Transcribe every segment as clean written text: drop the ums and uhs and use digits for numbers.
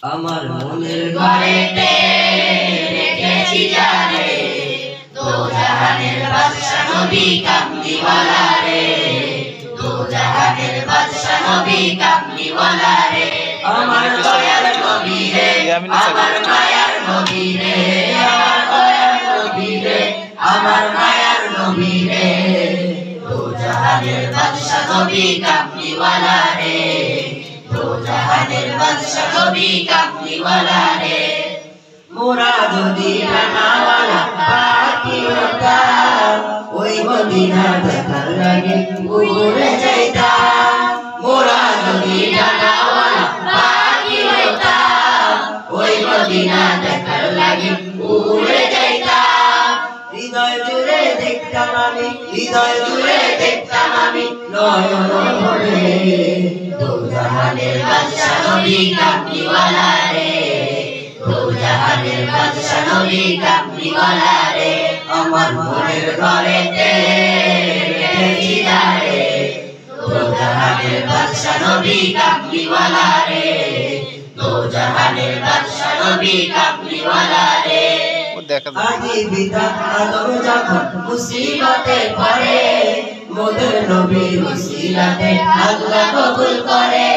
আমার মনের ঘরেতে রেখেছি যারে, দো জাহানের বাদশা নবী কামলিওয়ালা রে, দো জাহানের বাদশা নবী কামলিওয়ালা রে। আমার দয়ার নবী রে, আমার মায়ার নবী রে, আমার দয়ার নবী রে, আমার মায়ার নবী রে, দো জাহানের বাদশা নবী কামলিওয়ালা রে, দো জাহানের বাদশা নবী কামলিওয়ালা রে। মোরা যদি ডানাওয়ালা পাখি হতাম, ওই মদিনা দেখার লাগে উড়ে যাইতাম। মোরা যদি ডানাওয়ালা পাখি হতাম, ওই মদিনা দেখার লাগে উড়ে যাইতাম। হৃদয় জুড়ে দেখতাম আমি, হৃদয় জুড়ে দেখতাম আমি নয়ন ভরে, দো জাহানের বাদশা নবী কামলিওয়ালা রে, দো জাহানের বাদশা নবী কামলিওয়ালা রে। আমার মনের ঘরেতে রেখেছি যারে, দো জাহানের বাদশা নবী কামলিওয়ালা রে, দো জাহানের বাদশা নবী কামলিওয়ালা রে। আদি পিতা আদম যখন মুসিবতে পড়ে, মোদের নবীর উসিলাতে আল্লাহ কবুল করে।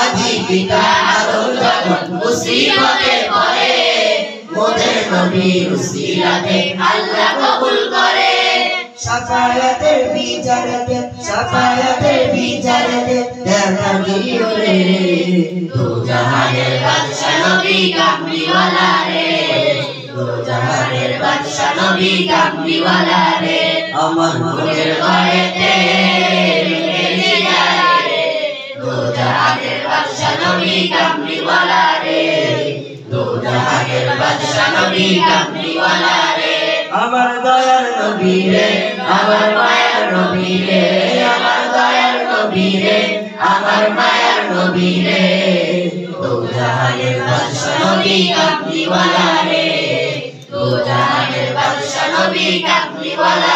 আদি পিতা আদম যখন মুসিবতে পড়ে, মোদের নবীর উসিলাতে আল্লাহ কবুল করে। শাফায়াতের বিচারতে, শাফায়াতের বিচারতে দেখা দিও রে, দো জাহানের বাদশা নবী কামলিওয়ালা রে, দো জাহানের বাদশা নবী কামলিওয়ালা রে। আমার মনের ঘরেতে রেখেছি যারে, দো জাহানের বাদশা নবী কামলিওয়ালা রে, দো জাহানের বাদশা নবী কামলিওয়ালা রে। আমার দয়ার নবী রে, আমার মায়ার নবী রে, আমার দয়ার নবী রে, আমার মায়ার নবী রে, দো জাহানের বাদশা নবী কামলিওয়ালা রে, দো জাহানের বাদশা নবী কামলিওয়ালা।